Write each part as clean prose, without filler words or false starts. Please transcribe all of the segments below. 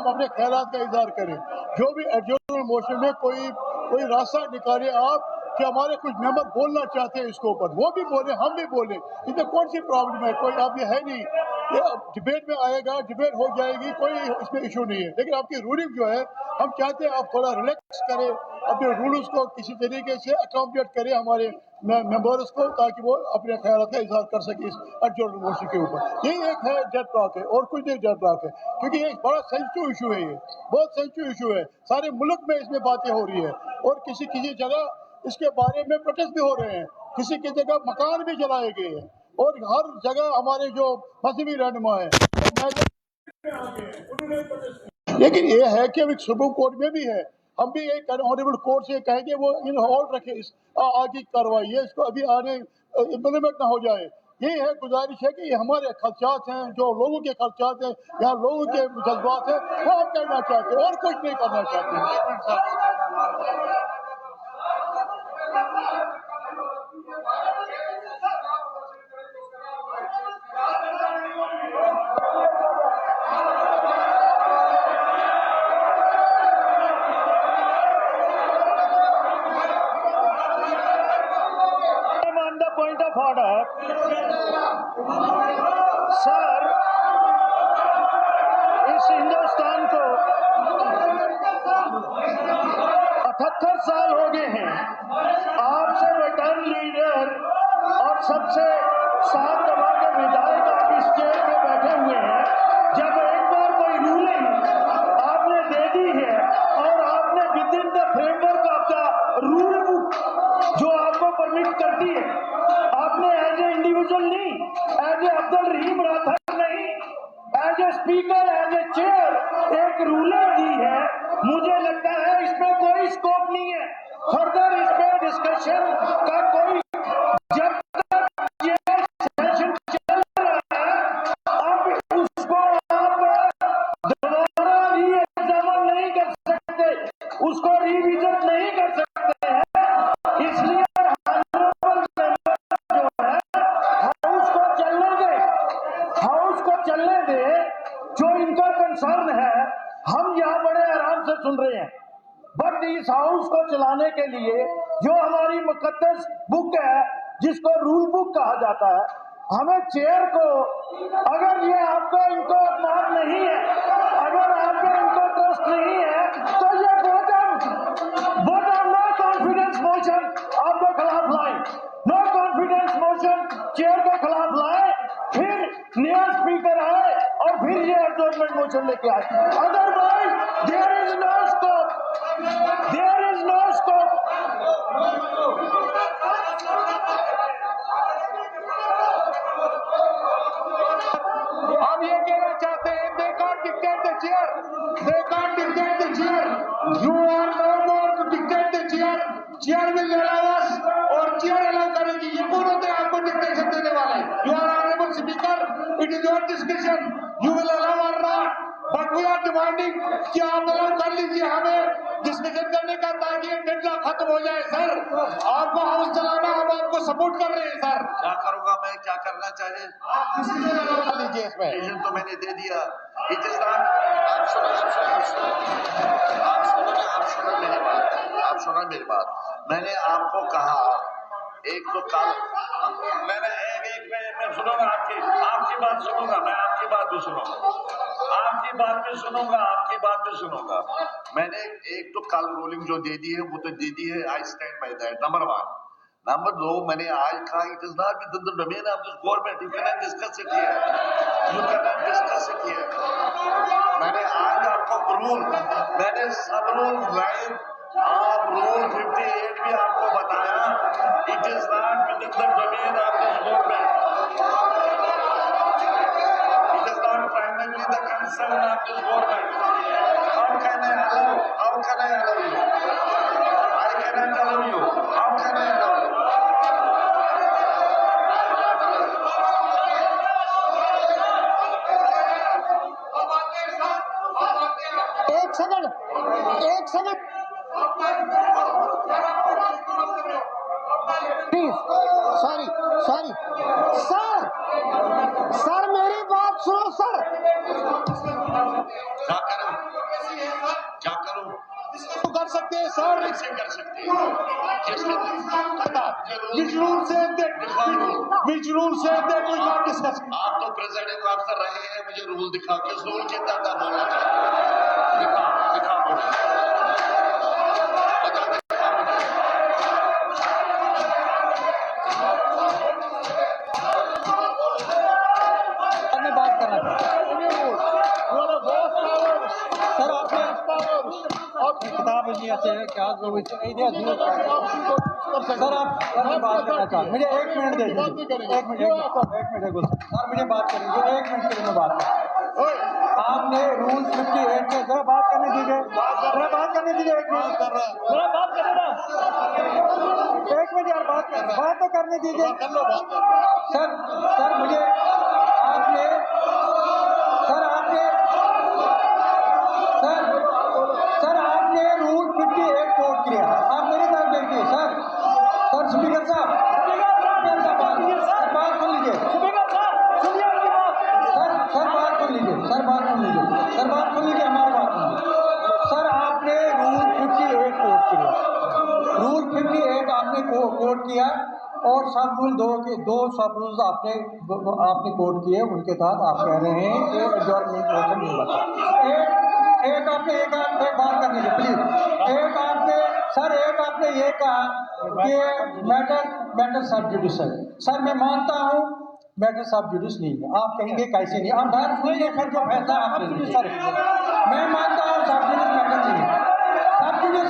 हम अपने ख्यालात का इजहार करें। जो भी एडजॉर्नमेंट मोशन में कोई रास्ता निकाले आप कि हमारे कुछ मेंबर बोलना चाहते हैं इसके ऊपर, वो भी बोले, हम भी बोले, इसमें कौन सी प्रॉब्लम है? कोई अब ये है नहीं, ये डिबेट में आएगा, डिबेट हो जाएगी, कोई इसमें इशू नहीं है। लेकिन आपकी रूलिंग जो है, हम चाहते हैं आप थोड़ा रिलैक्स करें, अपने रूल्स को किसी तरीके से अकोमोडेट करें हमारे मेंबर्स को, ताकि वो अपने ख्याल का इजहार कर सके इस एडजॉर्नमेंट मोशन के ऊपर। यही एक है डेड लॉक है, और कुछ नहीं डेड लॉक है, क्योंकि ये एक बड़ा सेंसिटिव इशू है, ये बहुत सेंसिटिव इशू है। सारे मुल्क में इसमें बातें हो रही है, और किसी जगह इसके बारे में प्रोटेस्ट भी हो रहे हैं, किसी की जगह मकान भी जलाए गए हैं, और हर जगह हमारे जो मजहबी रहनुमा है लेकिन ये है कि अभी सुप्रीम कोर्ट में भी है, हम भी एक ऑनरेबल कोर्ट से कहेंगे वो इन होल्ड रखे इस आगे कार्रवाई है, इसको अभी आने इम्प्लीमेंट ना हो जाए। यही है, गुजारिश है कि ये हमारे खर्चात हैं, जो लोगों के खर्चात हैं, यहाँ लोगों के जज्बात हैं, वो हम करना चाहते हैं और कुछ नहीं करना चाहते। Point of order, सर, इस हिंदुस्तान को 78 साल हो गए हैं। आपसे वेटरन लीडर और सबसे साथ दबा के विधायक आप इस चेयर पे बैठे हुए हैं। जब एक बार कोई रूलिंग आपने दे दी है और आपने within the framework of the rule book जो आपको परमिट करती है, आपने एज ए इंडिविजुअल नहीं, एज ए अब्दुल रहीम राठौर नहीं, as a speaker, as a chair एक रूलर दी है। मुझे लगता है इसमें कोई स्कोप नहीं है फर्दर इसमें डिस्कशन का। कोई जब तक ये सेशन चल रहा है, अब उसको आप दोबारा री-एग्जामिन नहीं कर सकते, उसको रिविजिट नहीं कर सकते हैं। इसलिए चलने दे, जो इनका कंसर्न है हम यहाँ बड़े आराम से सुन रहे हैं, बट इस हाउस को चलाने के लिए जो हमारी मुकद्दस बुक है, जिसको रूल बुक कहा जाता है, हमें चेयर को, अगर ये आपको इनको अपमान नहीं है, अगर आपको इनको ट्रस्ट नहीं है, तो ये vote on no confidence motion आपके खिलाफ लाए, नो कॉन्फिडेंस मोशन चेयर के खिलाफ लाए, फिर नया स्पीकर आए और फिर ये एडजॉर्नमेंट मोशन लेके आए। Otherwise there is no scope, there is no scope. हम ये कहना चाहते हैं, they can't dictate the chair, they can't dictate the chair, you are no more to dictate the chair, chair will allow us और chair allow करेगी, ये कौन होते हैं आपको डिक्टेशन देने वाले? You are honorable speaker, it is your discretion, you will allow or not, but we are demanding कि आप allow कर लीजिए हमें डिस्कशन करने का, ताकि ये डेडलॉक खत्म हो जाए। सर, आपको हाउस चलाना, हम आपको सपोर्ट कर रहे हैं। सर, क्या करूंगा मैं, क्या करना चाहिए? डिस्कशन अलाउ कर लीजिए इसमें। डिसीजन तो मैंने दे दिया। इट इज नॉट, आप सुनो मेरी बात। मैंने आपको कहा, एक तो कल मैं सुनूंगा आपकी बात सुनूंगा, मैं आपकी बात भी सुनूंगा, आपकी बात भी सुनूंगा। मैंने एक तो कल रूलिंग जो दे दी है वो तो दे दी है, I stand by that, number 1। Number 2, मैंने आज कहा it is not with the domain of this government, you can discuss it here, मैंने आज आपको रूल, मैंने सब रूल लाइव, आप रूल 58 भी आपको बताया, it is not with the domain of this government, it is not primarily the concern of this government. How can I allow you? I cannot allow you. How can I allow you? एक second please, sorry sir, मेरी बात सुनो sir. क्या करूं? sir. ऐसे कर सकते हैं जिसमें Which rule says that? Which rule says that we can't discuss? आप तो प्रेसिडेंट ऑफिसर रहे हैं, मुझे रूल दिखाओ, किस रूल के तहत आप बोलना चाहते हैं? दिखाओ दिखाओ मुझे। बता दिखाओ मुझे। मैं बात करना चाहता सर आपने किताब इंडिया से क्या सर आप बात करना चाहते मुझे 1 मिनट दे दीजिए 1 मिनट सर मुझे बात करेंगे 1 मिनट के लिए मैं बात आपने रूल 58 के जरा बात करने दीजिए 1 मिनट जरा बात करने ना 1 मिनट यार बात तो करने दीजिए सर मुझे आपने रूल 58 कोट किया आप मेरी तरफ देखिए सर स्पीकर साहब बात सुन लीजिए सर बात सुन लीजिए हमारी बात सुन लीजिए सर आपने रूल 58 कोट किया रूल 58 आपने कोट किया और सब रूल दो सब रूल्स आपने कोट किए उनके तहत आप कह रहे हैं कि एडजॉर्नमेंट मोशन नहीं बता एक बात कर लीजिए प्लीज एक आपने ये कहा कि मैटर सब जुडिशियल सर मैं मानता हूँ मैटर सब जुडिस नहीं है आप कहेंगे कैसे नहीं आप बात सुनिए सर जो फैसला आपने सर मैं मानता हूँ सब जुडिस मैटर नहीं है सब जुडिस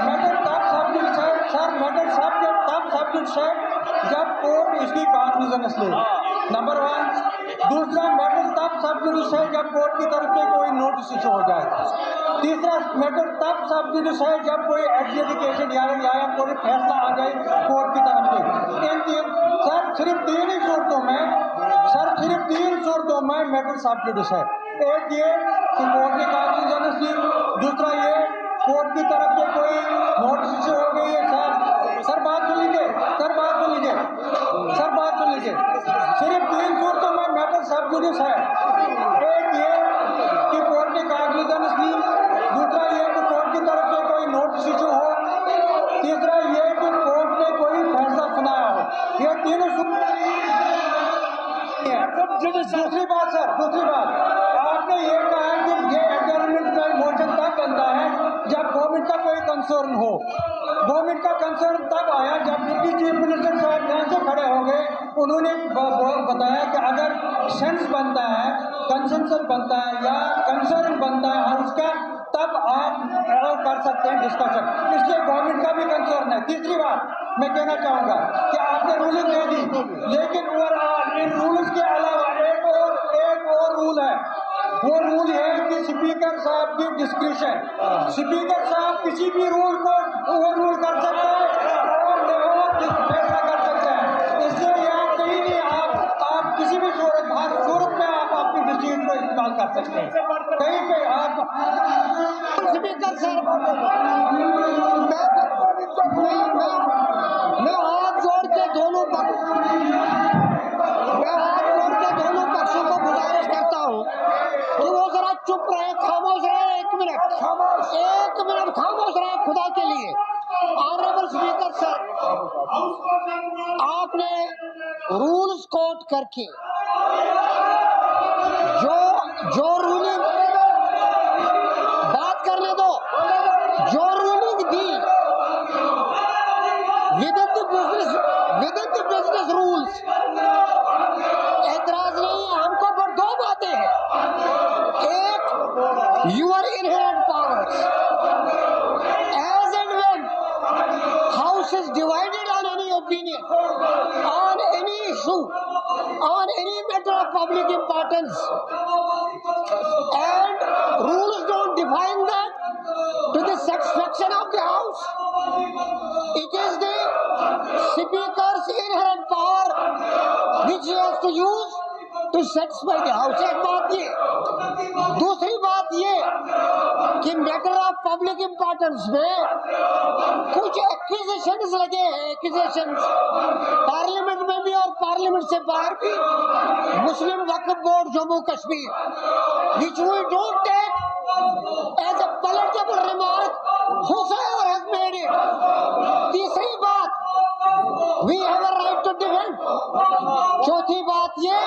मैटर तब सब जुडिस है सर मैटर सब जुडिस है जब कोर्ट इसकी कॉग्निजेंस ले नंबर 1 दूसरा मैटर तब सब जुडिस है जब कोर्ट की तरफ से कोई नोटिस इशू हो जाए तीसरा मैटर तब सब जुडिस है जब कोई एडजुडिकेशन या कोई फैसला आ जाए कोर्ट की तरफ से सर सिर्फ 3 ही सूरतों में मैटर सब जुडिस है एक ये कि कोर्ट ने कॉग्निजेंस ली दूसरा ये कोर्ट की तरफ से कोई नोटिस इशू हो गई है सर बात सुन लीजिए सिर्फ 3 सूरतों में मैटर सब जुडिस है एक ये कि कोर्ट ने कॉग्निजेंस ली दूसरा ये कि कोर्ट की तरफ से कोई नोटिस इशू हो तीसरा ये कि कोर्ट ने कोई फैसला सुनाया हो ये तीनों दूसरी बात आपने ये कहा कि ये एडजॉर्नमेंट का मोशन तब बनता है जब गवर्नमेंट का कोई कंसर्न हो गवर्नमेंट का कंसर्न तब आया जब डिप्टी चीफ मिनिस्टर साहब यहाँ से खड़े हो गए उन्होंने बताया कि अगर सेंस बनता है कंसेंसस बनता है या कंसर्न बनता है हाउस का तब आप अलाउ कर सकते हैं डिस्कशन इसलिए गवर्नमेंट का भी कंसर्न है तीसरी बात मैं कहना चाहूँगा कि आपने रूलिंग दे दी लेकिन ओवरऑल इन रूल्स के अलावा एक और रूल है वो रूल है कि स्पीकर साहब की डिस्क्रिप्शन स्पीकर साहब किसी भी रूल को ओवर रूल कर सकते हैं और फैसला कर सकते हैं इसलिए यहाँ कहीं नहीं आप किसी भी सूरत में आप अपनी डिसीजन को इस्तेमाल कर सकते हैं कहीं पे आप स्पीकर साहब मैं हाथ जोड़ के दोनों पक्षों को गुजारिश करता हूँ कि वो जरा चुप रहे खामोश रहे 1 मिनट खामोश रहे खुदा के लिए ऑनरेबल स्पीकर सर आपने रूल्स कोट करके जो रूलिंग बात करने दो जो रूलिंग दी विदिन द बिजनेस रूल्स एतराज नहीं है हमको पर 2 बातें हैं एक your inherent powers as and when house is divided on any opinion on any issue on any matter of public importance and rules don't define that to the satisfaction of the house. It is the speaker's inherent power which he has to use to satisfy the house. एक बात ये दूसरी बात ये कि matter of public importance में कुछ acquisitions लगे हैं एक्विजिशंस पार्लियामेंट में भी और पार्लियामेंट से बाहर भी Muslim Waqf board Jammu Kashmir which we don't take as a palatable remark whosoever has made it. तीसरी बात, we have a right to defend. चौथी बात ये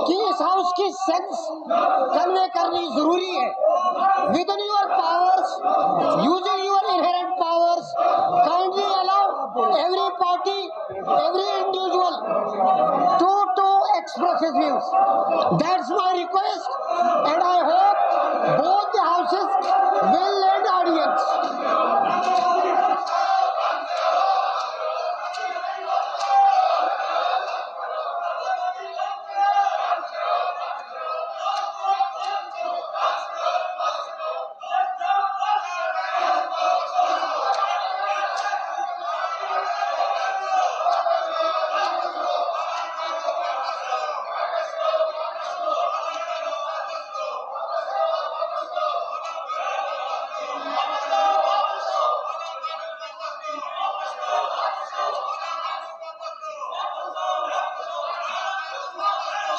कि इस हाउस की सेंस कन्वे करनी जरूरी है. Within your powers, using your inherent powers, kindly allow every party, every individual to express his views. That's my request, and I hope both the houses will lend audience.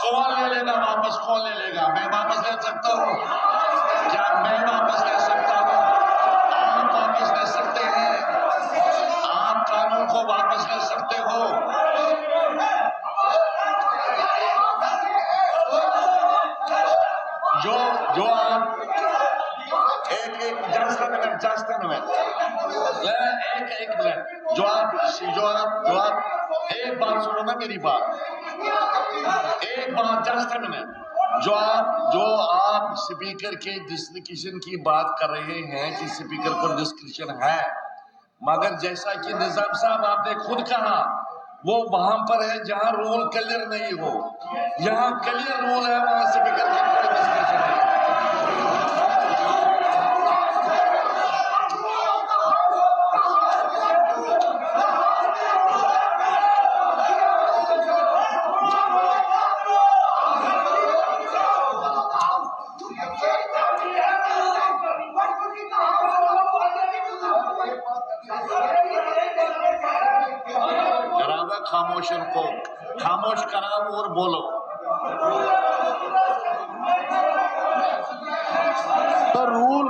कौन ले लेगा वापस? कौन ले लेगा? मैं वापस ले सकता हूँ क्या? मैं वापस ले सकता हूँ? आप वापस ले सकते हैं? आप कानून को वापस ले सकते हो? जो आप एक जस्ट मिनट एक मिनट जो आप एक बात सुनो ना, मेरी बात एक बात जस्ट मिनट जो आप स्पीकर के डिस्क्रिप्शन की बात कर रहे हैं कि स्पीकर को डिस्क्रिप्शन है, मगर जैसा कि निजाम साहब आपने खुद कहा वो वहां पर है जहां रूल क्लियर नहीं हो. यहाँ क्लियर रूल है, वहां स्पीकर की कोई डिस्क्रिप्शन नहीं. खामोशन को खामोश कराओ और बोलो. सर रूल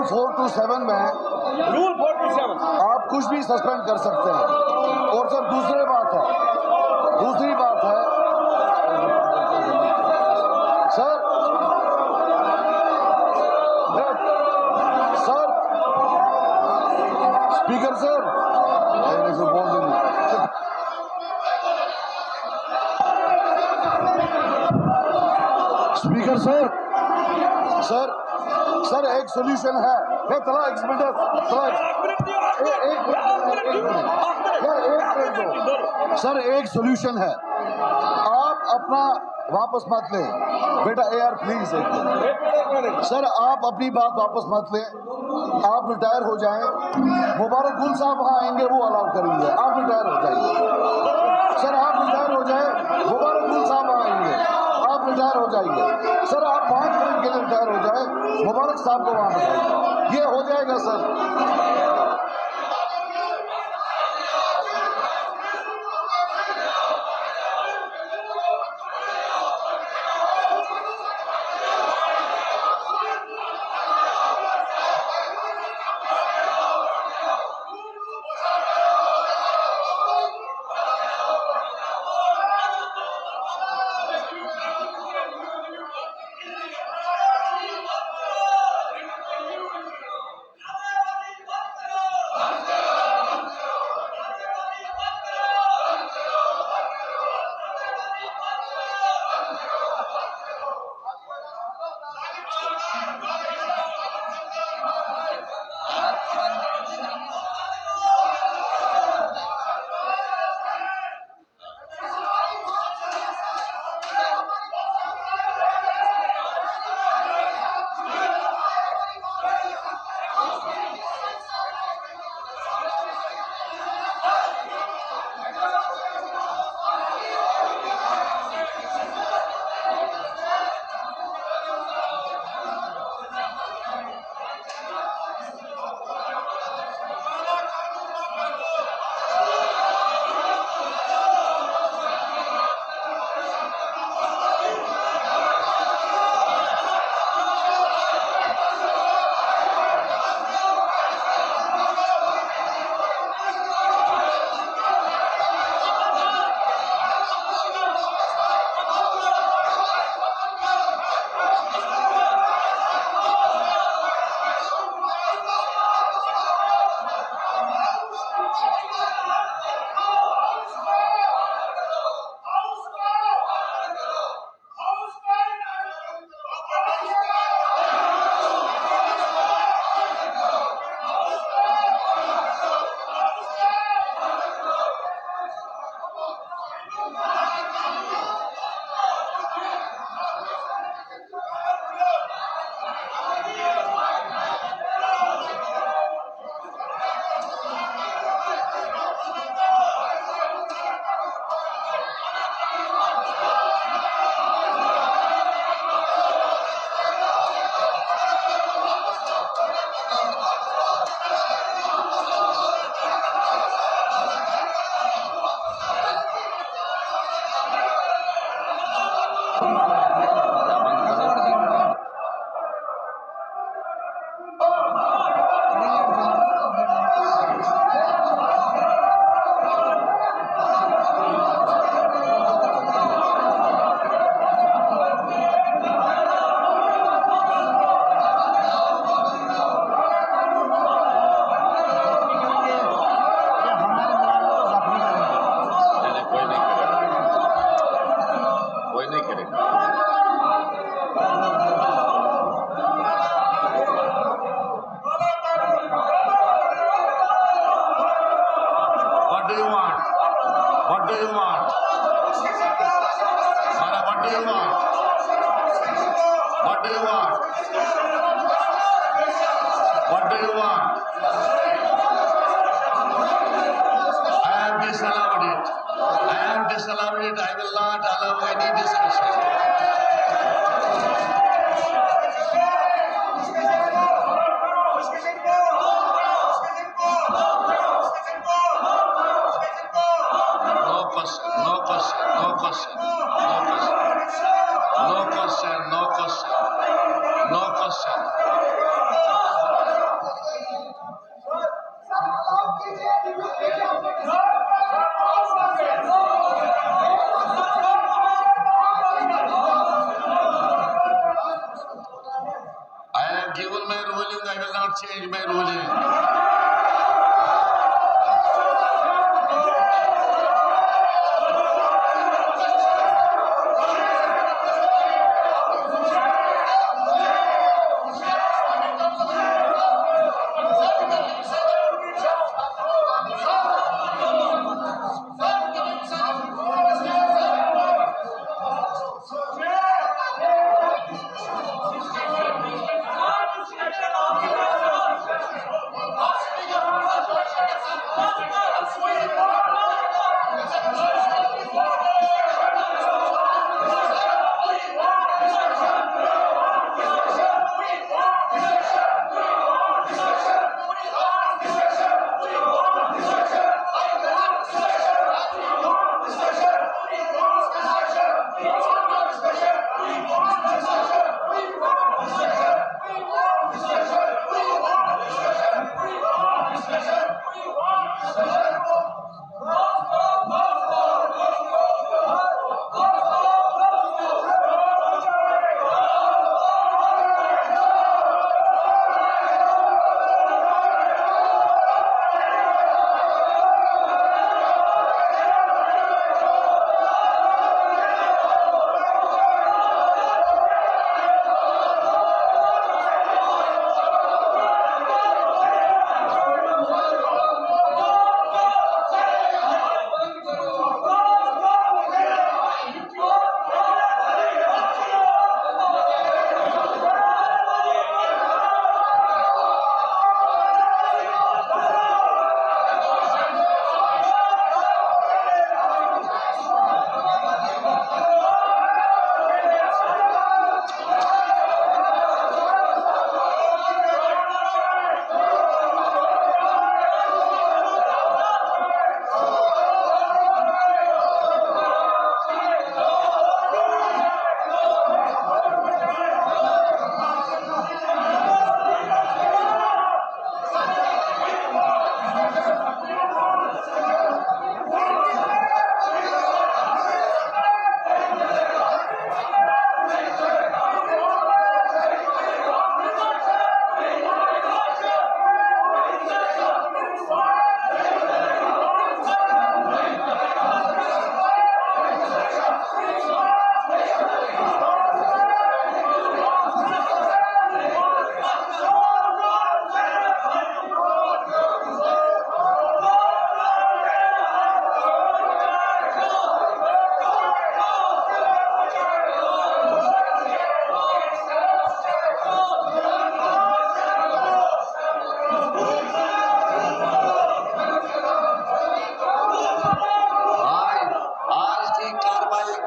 427 में आप कुछ भी सस्पेंड कर सकते हैं. और सर दूसरी बात है sir speaker sir speaker sir एक सोल्यूशन है. एक मिनट सर एक सोल्यूशन है. आप अपना वापस मत लें बेटा. एआर प्लीज एक मिनट सर, आप अपनी बात वापस मत लें. आप रिटायर हो जाएं. मुबारक गुल साहब वहाँ आएंगे, वो अलाउ करेंगे. आप रिटायर हो जाइए सर. आप रिटायर हो जाए. मुबारक गुल साहब आएंगे, आप रिटायर हो जाइए सर. आप 5 मिनट के लिए रिटायर हो जाए. मुबारक साहब को वहाँ बताइए. ये हो जाएगा sir. What do you want? Sara, what do you want? What do you want? What do you want? I have disallowed it. I have disallowed it. I will not allow any discussion. No question, no question, no question, no question, no question, no question, no question. I have given my ruling, I will not change my ruling.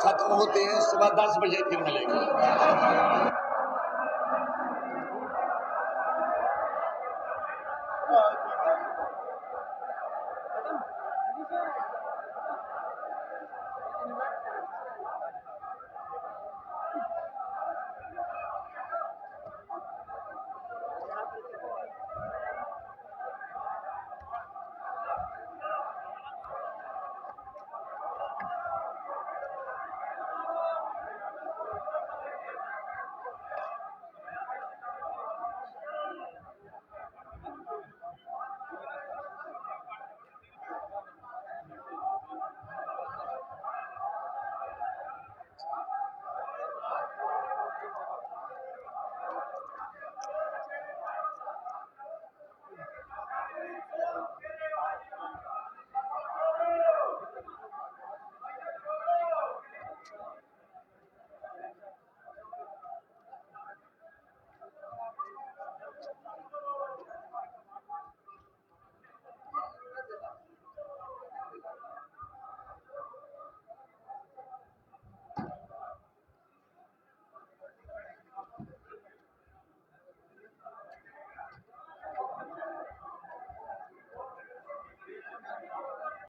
खत्म होते हैं सुबह 10 बजे फिर मिलेंगे।